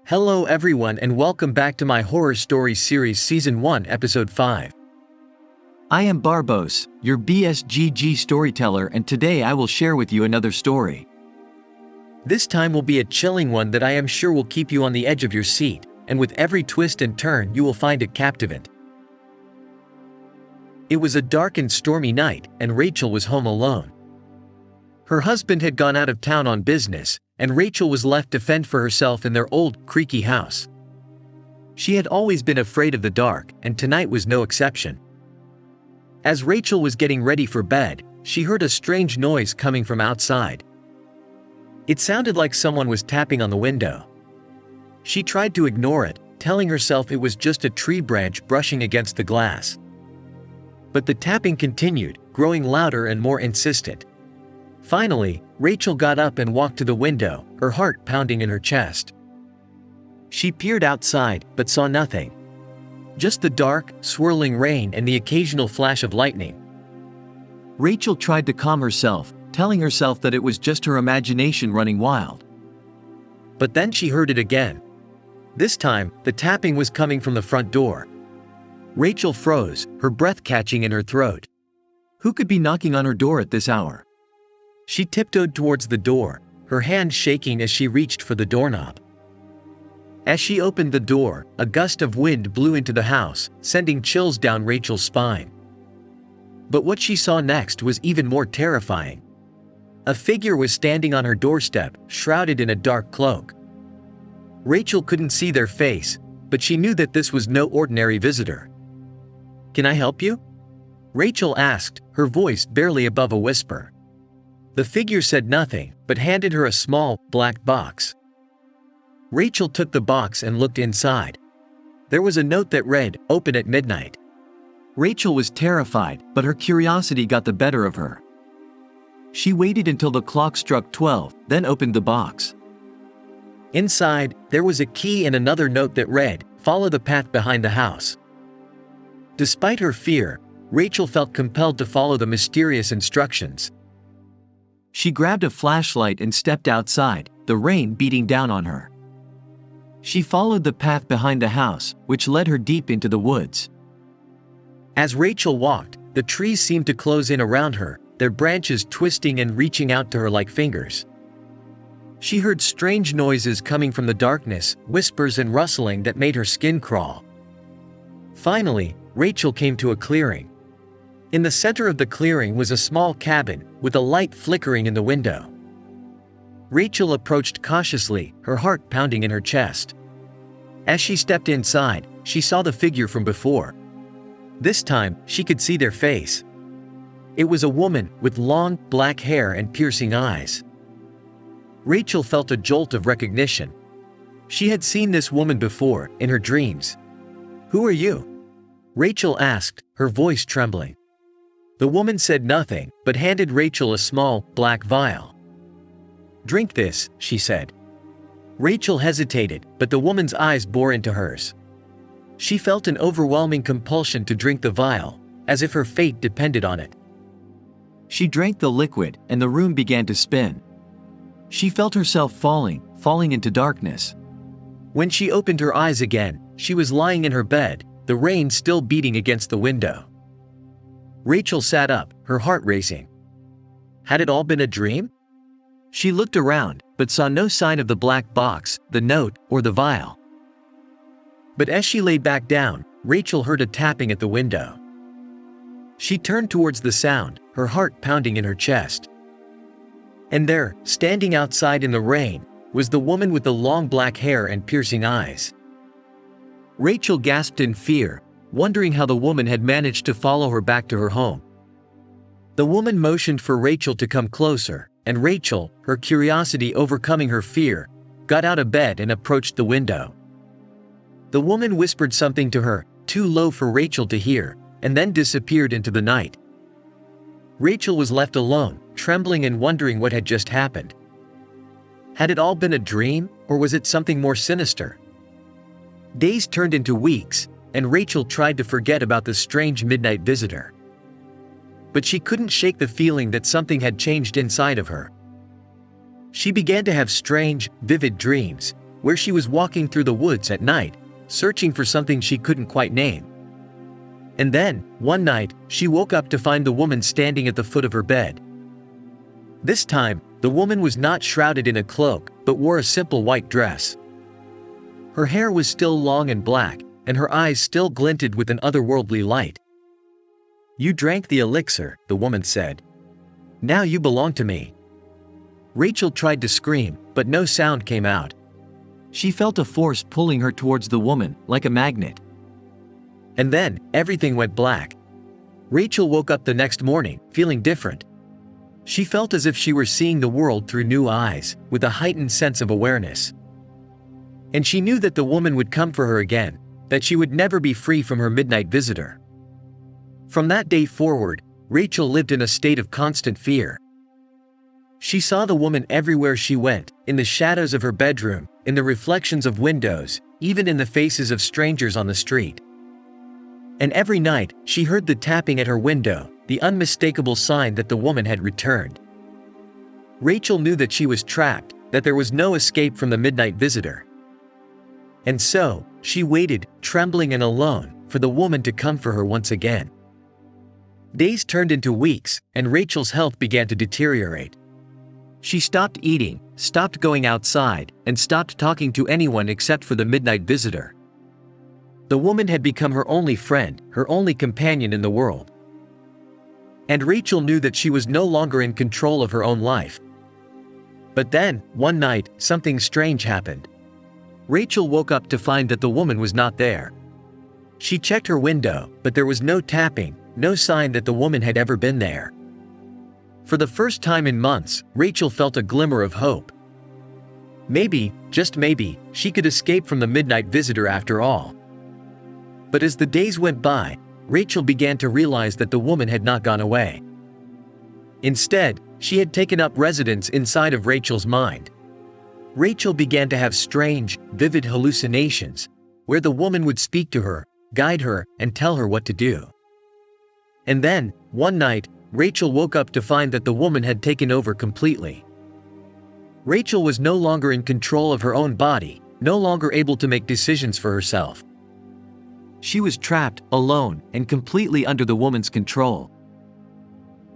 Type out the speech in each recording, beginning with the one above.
Hello everyone and welcome back to my horror stories series season 1 episode 5. I am Barbos, your BSGG storyteller, and today I will share with you another story. This time will be a chilling one that I am sure will keep you on the edge of your seat, and with every twist and turn you will find it captivant. It was a dark and stormy night, and Rachel was home alone. Her husband had gone out of town on business, and Rachel was left to fend for herself in their old, creaky house. She had always been afraid of the dark, and tonight was no exception. As Rachel was getting ready for bed, she heard a strange noise coming from outside. It sounded like someone was tapping on the window. She tried to ignore it, telling herself it was just a tree branch brushing against the glass. But the tapping continued, growing louder and more insistent. Finally, Rachel got up and walked to the window, her heart pounding in her chest. She peered outside, but saw nothing. Just the dark, swirling rain and the occasional flash of lightning. Rachel tried to calm herself, telling herself that it was just her imagination running wild. But then she heard it again. This time, the tapping was coming from the front door. Rachel froze, her breath catching in her throat. Who could be knocking on her door at this hour? She tiptoed towards the door, her hand shaking as she reached for the doorknob. As she opened the door, a gust of wind blew into the house, sending chills down Rachel's spine. But what she saw next was even more terrifying. A figure was standing on her doorstep, shrouded in a dark cloak. Rachel couldn't see their face, but she knew that this was no ordinary visitor. "Can I help you?" Rachel asked, her voice barely above a whisper. The figure said nothing, but handed her a small, black box. Rachel took the box and looked inside. There was a note that read, "Open at midnight." Rachel was terrified, but her curiosity got the better of her. She waited until the clock struck 12, then opened the box. Inside, there was a key and another note that read, "Follow the path behind the house." Despite her fear, Rachel felt compelled to follow the mysterious instructions. She grabbed a flashlight and stepped outside, the rain beating down on her. She followed the path behind the house, which led her deep into the woods. As Rachel walked, the trees seemed to close in around her, their branches twisting and reaching out to her like fingers. She heard strange noises coming from the darkness, whispers and rustling that made her skin crawl. Finally, Rachel came to a clearing. In the center of the clearing was a small cabin, with a light flickering in the window. Rachel approached cautiously, her heart pounding in her chest. As she stepped inside, she saw the figure from before. This time, she could see their face. It was a woman, with long, black hair and piercing eyes. Rachel felt a jolt of recognition. She had seen this woman before, in her dreams. "Who are you?" Rachel asked, her voice trembling. The woman said nothing, but handed Rachel a small, black vial. "Drink this," she said. Rachel hesitated, but the woman's eyes bore into hers. She felt an overwhelming compulsion to drink the vial, as if her fate depended on it. She drank the liquid, and the room began to spin. She felt herself falling into darkness. When she opened her eyes again, she was lying in her bed, the rain still beating against the window. Rachel sat up, her heart racing. Had it all been a dream? She looked around, but saw no sign of the black box, the note, or the vial. But as she lay back down, Rachel heard a tapping at the window. She turned towards the sound, her heart pounding in her chest. And there, standing outside in the rain, was the woman with the long black hair and piercing eyes. Rachel gasped in fear, wondering how the woman had managed to follow her back to her home. The woman motioned for Rachel to come closer, and Rachel, her curiosity overcoming her fear, got out of bed and approached the window. The woman whispered something to her, too low for Rachel to hear, and then disappeared into the night. Rachel was left alone, trembling and wondering what had just happened. Had it all been a dream, or was it something more sinister? Days turned into weeks, and Rachel tried to forget about the strange midnight visitor. But she couldn't shake the feeling that something had changed inside of her. She began to have strange, vivid dreams, where she was walking through the woods at night, searching for something she couldn't quite name. And then, one night, she woke up to find the woman standing at the foot of her bed. This time, the woman was not shrouded in a cloak, but wore a simple white dress. Her hair was still long and black, and her eyes still glinted with an otherworldly light. "You drank the elixir," the woman said. "Now you belong to me." Rachel tried to scream, but no sound came out. She felt a force pulling her towards the woman, like a magnet. And then, everything went black. Rachel woke up the next morning, feeling different. She felt as if she were seeing the world through new eyes, with a heightened sense of awareness. And she knew that the woman would come for her again, that she would never be free from her midnight visitor. From that day forward, Rachel lived in a state of constant fear. She saw the woman everywhere she went, in the shadows of her bedroom, in the reflections of windows, even in the faces of strangers on the street. And every night, she heard the tapping at her window, the unmistakable sign that the woman had returned. Rachel knew that she was trapped, that there was no escape from the midnight visitor. And so, she waited, trembling and alone, for the woman to come for her once again. Days turned into weeks, and Rachel's health began to deteriorate. She stopped eating, stopped going outside, and stopped talking to anyone except for the midnight visitor. The woman had become her only friend, her only companion in the world. And Rachel knew that she was no longer in control of her own life. But then, one night, something strange happened. Rachel woke up to find that the woman was not there. She checked her window, but there was no tapping, no sign that the woman had ever been there. For the first time in months, Rachel felt a glimmer of hope. Maybe, just maybe, she could escape from the midnight visitor after all. But as the days went by, Rachel began to realize that the woman had not gone away. Instead, she had taken up residence inside of Rachel's mind. Rachel began to have strange, vivid hallucinations, where the woman would speak to her, guide her, and tell her what to do. And then, one night, Rachel woke up to find that the woman had taken over completely. Rachel was no longer in control of her own body, no longer able to make decisions for herself. She was trapped, alone, and completely under the woman's control.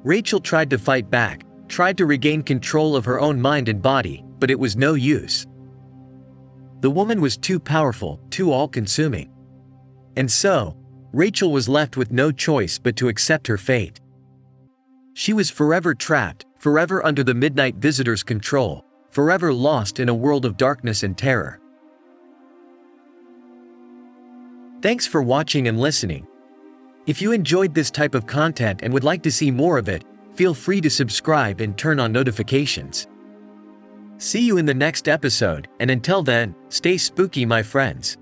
Rachel tried to fight back, tried to regain control of her own mind and body, but it was no use. The woman was too powerful, too all-consuming. And so, Rachel was left with no choice but to accept her fate. She was forever trapped, forever under the midnight visitor's control, forever lost in a world of darkness and terror. Thanks for watching and listening. If you enjoyed this type of content and would like to see more of it, feel free to subscribe and turn on notifications. See you in the next episode, and until then, stay spooky, my friends.